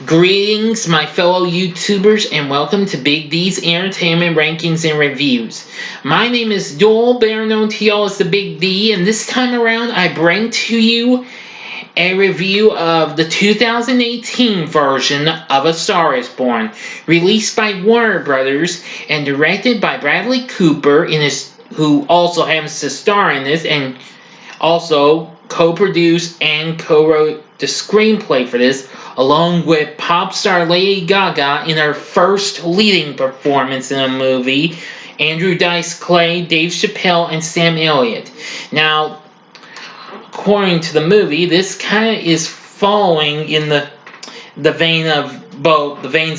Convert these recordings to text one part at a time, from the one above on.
Greetings, my fellow YouTubers, and welcome to Big D's Entertainment Rankings and Reviews. My name is Joel, better known to y'all as the Big D, and this time around I bring to you a review of the 2018 version of A Star is Born, released by Warner Brothers and directed by Bradley Cooper, who also happens to star in this, and also co-produced and co-wrote the screenplay for this, along with pop star Lady Gaga in her first leading performance in a movie, Andrew Dice Clay, Dave Chappelle, and Sam Elliott. Now, according to the movie, this kind of is following in the veins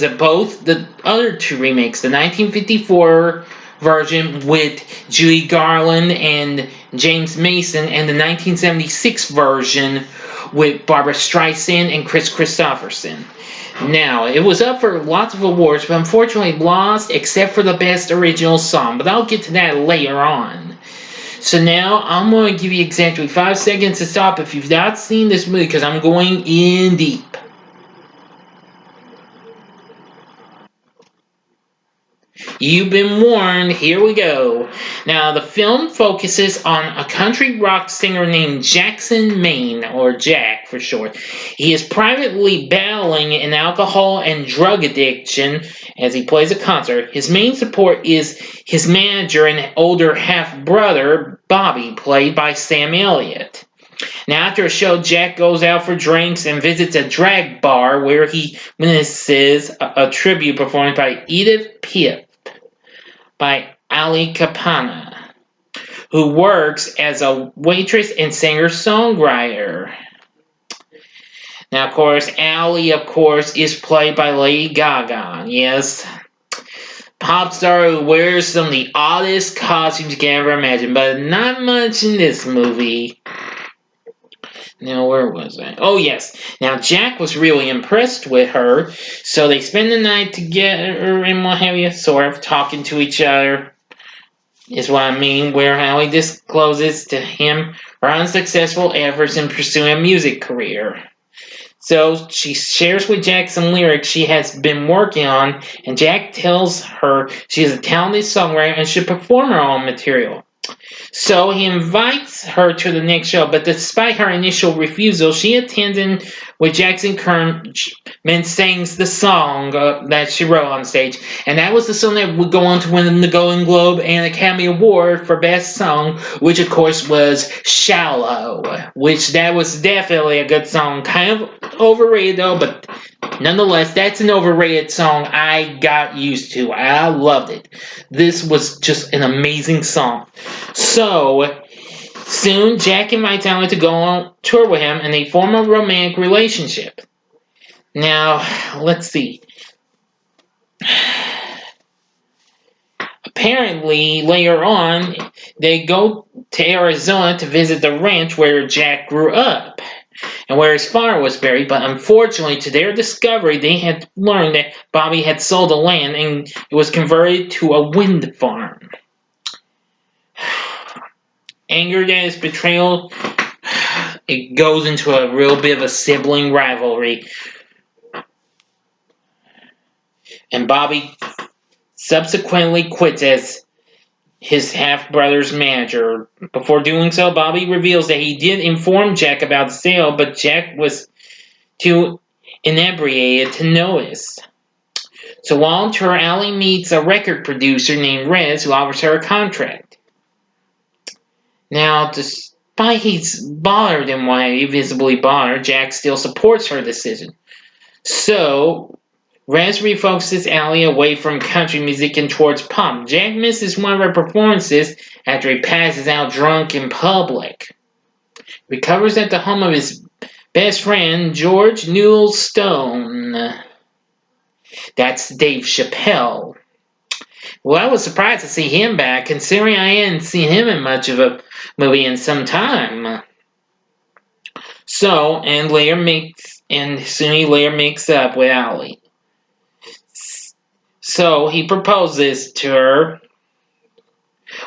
of both the other two remakes, the 1954 version with Judy Garland and James Mason, and the 1976 version with Barbra Streisand and Kris Kristofferson. Now, it was up for lots of awards, but unfortunately lost except for the Best Original Song, but I'll get to that later on. So now, I'm going to give you exactly 5 seconds to stop if you've not seen this movie, because I'm going in deep. You've been warned. Here we go. Now, the film focuses on a country rock singer named Jackson Maine, or Jack for short. He is privately battling an alcohol and drug addiction as he plays a concert. His main support is his manager and older half-brother, Bobby, played by Sam Elliott. Now, after a show, Jack goes out for drinks and visits a drag bar where he witnesses a tribute performed by Edith Piaf by Ali Capana, who works as a waitress and singer-songwriter. Now, of course, Ali, is played by Lady Gaga. Yes, pop star who wears some of the oddest costumes you can ever imagine, but not much in this movie. Now, where was I? Oh, yes. Now, Jack was really impressed with her, so they spend the night together and what have you, sort of talking to each other, is what I mean, where Hallie discloses to him her unsuccessful efforts in pursuing a music career. So, she shares with Jack some lyrics she has been working on, and Jack tells her she is a talented songwriter and should perform her own material. So he invites her to the next show, but despite her initial refusal, she attends and with Jack's encouragement sings the song that she wrote on stage. And that was the song that would go on to win the Golden Globe and Academy Award for Best Song, which of course was Shallow, which that was definitely a good song. Kind of overrated though, but nonetheless, that's an overrated song I got used to. I loved it. This was just an amazing song. So, soon Jack invites Elliott to go on tour with him, and they form a romantic relationship. Now, let's see. Apparently, later on, they go to Arizona to visit the ranch where Jack grew up and where his father was buried, but unfortunately, to their discovery, they had learned that Bobby had sold the land and it was converted to a wind farm. Angered at his betrayal, it goes into a real bit of a sibling rivalry. And Bobby subsequently quits as his half-brother's manager. Before doing so, Bobby reveals that he did inform Jack about the sale, but Jack was too inebriated to notice. So while on tour, Allie meets a record producer named Rez who offers her a contract. Now, despite he's bothered and why visibly bothered, Jack still supports her decision. So, Rez refocuses Allie away from country music and towards pop. Jack misses one of her performances after he passes out drunk in public. Recovers at the home of his best friend, George Newell Stone. That's Dave Chappelle. Well, I was surprised to see him back, considering I hadn't seen him in much of a movie in some time. So, soon he later makes up with Allie. So, he proposes to her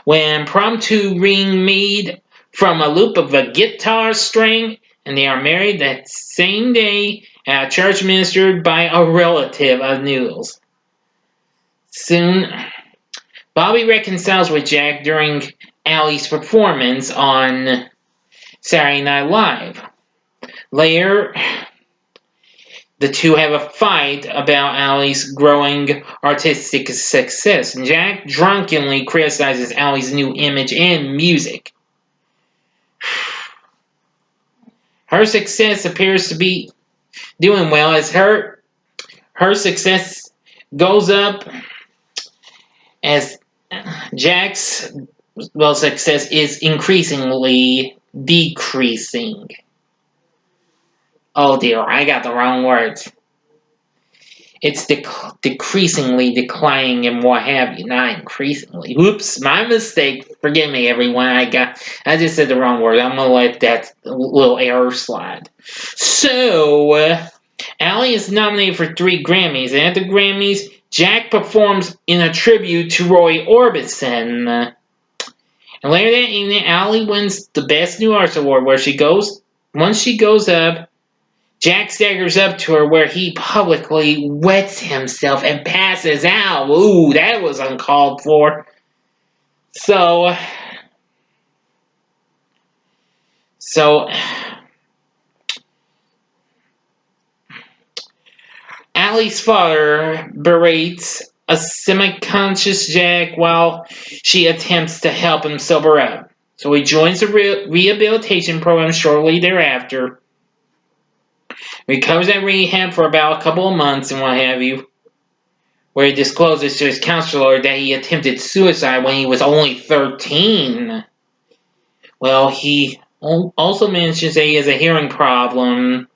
when an impromptu ring made from a loop of a guitar string, and they are married that same day at a church ministered by a relative of Noodles. Soon, Bobby reconciles with Jack during Allie's performance on Saturday Night Live. Later, the two have a fight about Allie's growing artistic success. Jack drunkenly criticizes Allie's new image and music. Her success appears to be doing well as her success goes up as Jack's success is increasingly decreasing. Oh dear, I got the wrong words. It's decreasingly declining and what have you, not increasingly. Whoops, my mistake. Forgive me, everyone. I just said the wrong word. I'm gonna let that little error slide. So, Allie is nominated for 3 Grammys, and at the Grammys, Jack performs in a tribute to Roy Orbison. And later that evening, Allie wins the Best New Artist Award, once she goes up, Jack staggers up to her where he publicly wets himself and passes out. Ooh, that was uncalled for. So Allie's father berates a semi-conscious Jack while she attempts to help him sober up. So he joins the rehabilitation program shortly thereafter. Recovers at rehab for about a couple of months and what have you, where he discloses to his counselor that he attempted suicide when he was only 13. Well, he also mentions that he has a hearing problem,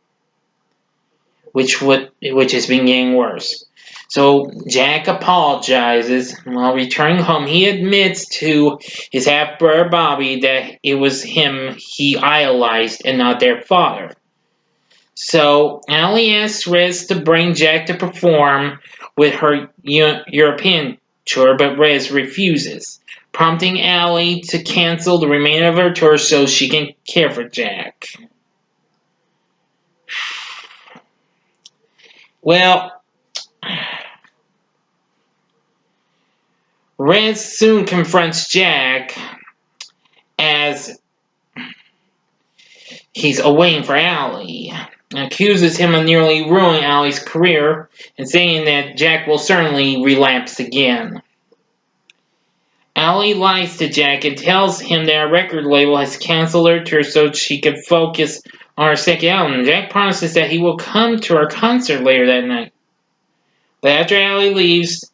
which has been getting worse. So Jack apologizes. While returning home, he admits to his half-brother Bobby that it was him he idolized and not their father. So Allie asks Rez to bring Jack to perform with her European tour, but Rez refuses, prompting Allie to cancel the remainder of her tour so she can care for Jack. Well, Rez soon confronts Jack as he's waiting for Allie, and accuses him of nearly ruining Allie's career and saying that Jack will certainly relapse again. Allie lies to Jack and tells him that a record label has canceled her tour so she can focus on her second album. Jack promises that he will come to her concert later that night. But after Allie leaves,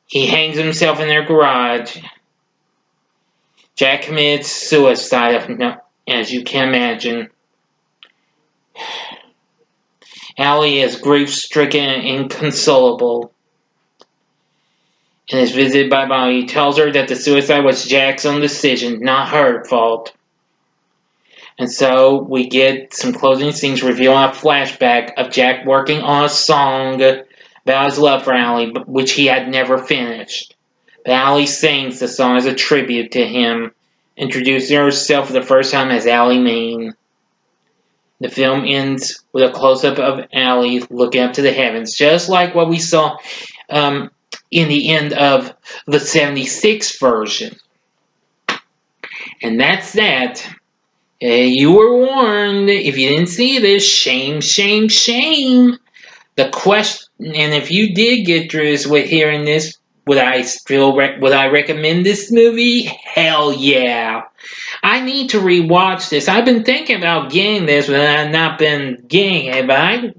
he hangs himself in their garage. Jack commits suicide, as you can imagine. Allie is grief-stricken and inconsolable. In his visit by Bobby, he tells her that the suicide was Jack's own decision, not her fault. And so we get some closing scenes revealing a flashback of Jack working on a song about his love for Allie, which he had never finished. But Allie sings the song as a tribute to him, introducing herself for the first time as Allie Main. The film ends with a close-up of Allie looking up to the heavens, just like what we saw in the end of the 76 version. And that's that. You were warned. If you didn't see this, shame, shame, shame. The question, and if you did get through this with hearing this, would I recommend this movie? Hell yeah. I need to rewatch this. I've been thinking about getting this, but I've not been getting it. But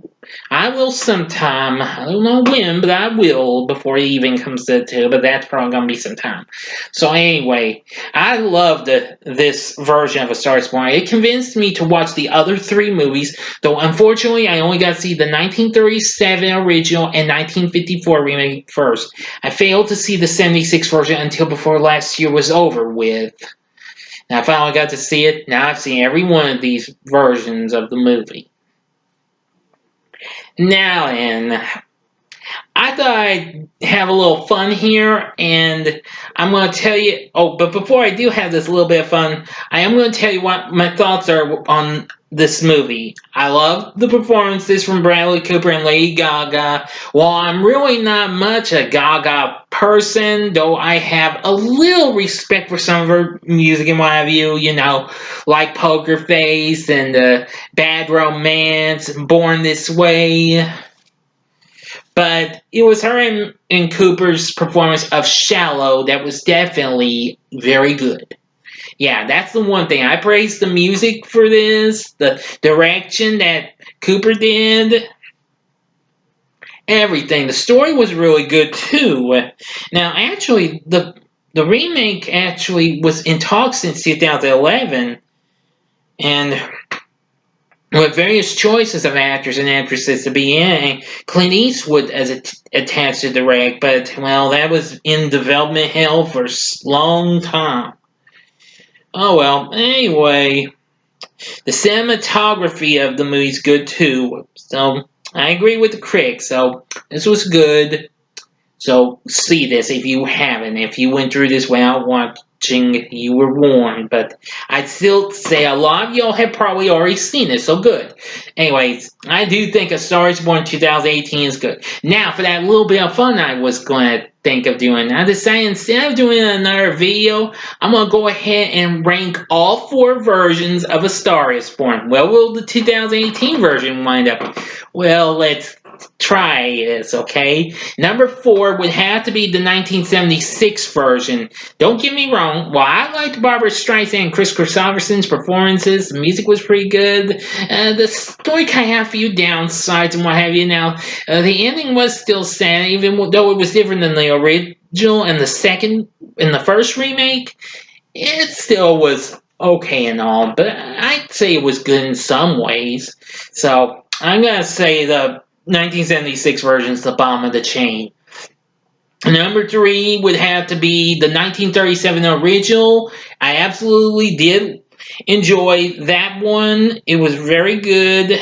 I will sometime. I don't know when, but I will before it even comes to 2. But that's probably going to be sometime. So anyway, I loved this version of A Star Is Born. It convinced me to watch the other 3 movies, though unfortunately I only got to see the 1937 original and 1954 remake first. I failed to see the 76 version until before last year was over with. Now I finally got to see it. Now I've seen every one of these versions of the movie. Now then, I thought I'd have a little fun here, and I'm going to tell you. Oh, but before I do have this little bit of fun, I am going to tell you what my thoughts are on this movie. I love the performances from Bradley Cooper and Lady Gaga. While I'm really not much a Gaga person, though I have a little respect for some of her music and what have you, like Poker Face and Bad Romance, Born This Way. But it was her and Cooper's performance of Shallow that was definitely very good. Yeah, that's the one thing. I praise the music for this, the direction that Cooper did, everything. The story was really good too. Now, actually, the remake actually was in talks since 2011, and with various choices of actors and actresses to be in. Clint Eastwood as attached to direct, but well, that was in development hell for a long time. Oh well. Anyway, the cinematography of the movie's good too. So I agree with the critics. So this was good. So see this if you haven't. If you went through this without watching, you were warned. But I'd still say a lot of y'all have probably already seen it, so good. Anyways, I do think A Star is Born 2018 is good. Now, for that little bit of fun I was going to think of doing, I decided instead of doing another video, I'm going to go ahead and rank all 4 versions of A Star is Born. Well, will the 2018 version wind up? Well, let's try this, okay? Number 4 would have to be the 1976 version. Don't get me wrong, while I liked Barbara Streisand and Chris Christopherson's performances, the music was pretty good, the story kind of had a few downsides and what have you. Now, the ending was still sad, even though it was different than the original and the first remake, it still was okay and all, but I'd say it was good in some ways. So, I'm going to say the 1976 version's the bottom of the chain. Number 3 would have to be the 1937 original. I absolutely did enjoy that one. It was very good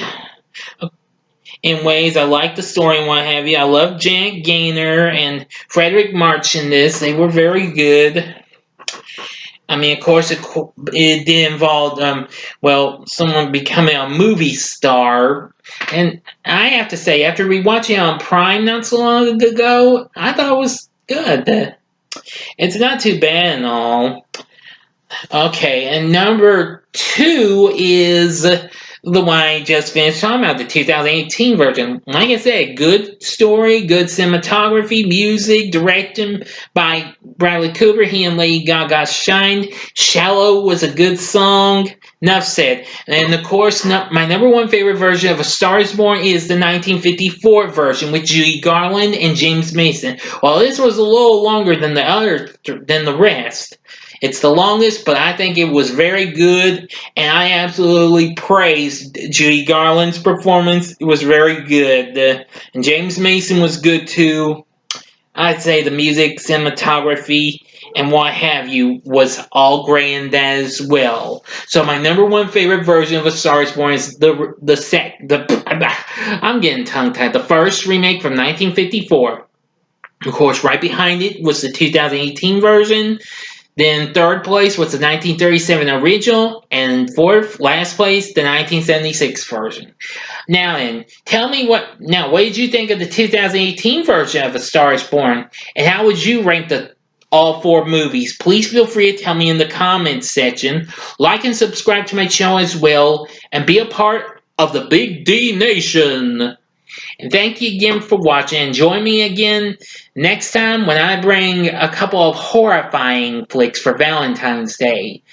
in ways. I liked the story and what have you. I loved Janet Gaynor and Frederick March in this. They were very good. I mean, of course, it did involve, someone becoming a movie star. And I have to say, after rewatching it on Prime not so long ago, I thought it was good. It's not too bad and all. Okay, and number 2 is the one I just finished talking about, the 2018 version. Like I said, good story, good cinematography, music, directed by Bradley Cooper. He and Lady Gaga shined. Shallow was a good song. Enough said. And of course, my number 1 favorite version of A Star is Born is the 1954 version with Judy Garland and James Mason. While this was a little longer than the rest, it's the longest, but I think it was very good, and I absolutely praised Judy Garland's performance. It was very good. And James Mason was good too. I'd say the music, cinematography, and what have you was all great in that as well. So my number 1 favorite version of A Star is Born is I'm getting tongue-tied. The first remake from 1954. Of course, right behind it was the 2018 version. Then 3rd place was the 1937 original, and 4th, last place, the 1976 version. Now then, what did you think of the 2018 version of A Star is Born? And how would you rank all 4 movies? Please feel free to tell me in the comments section. Like and subscribe to my channel as well, and be a part of the Big D Nation. And thank you again for watching, and join me again next time when I bring a couple of horrifying flicks for Valentine's Day.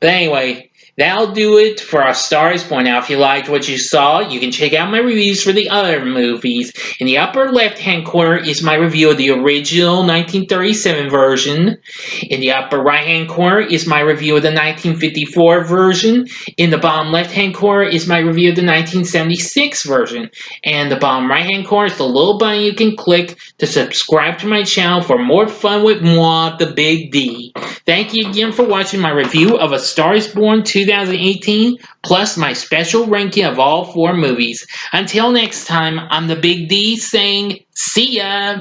But anyway, that'll do it for A Star is Born. Now, if you liked what you saw, you can check out my reviews for the other movies. In the upper left-hand corner is my review of the original 1937 version. In the upper right-hand corner is my review of the 1954 version. In the bottom left-hand corner is my review of the 1976 version. And the bottom right-hand corner is the little button you can click to subscribe to my channel for more fun with moi, the Big D. Thank you again for watching my review of A Star is Born 2018, plus my special ranking of all 4 movies. Until next time, I'm the Big D saying, see ya!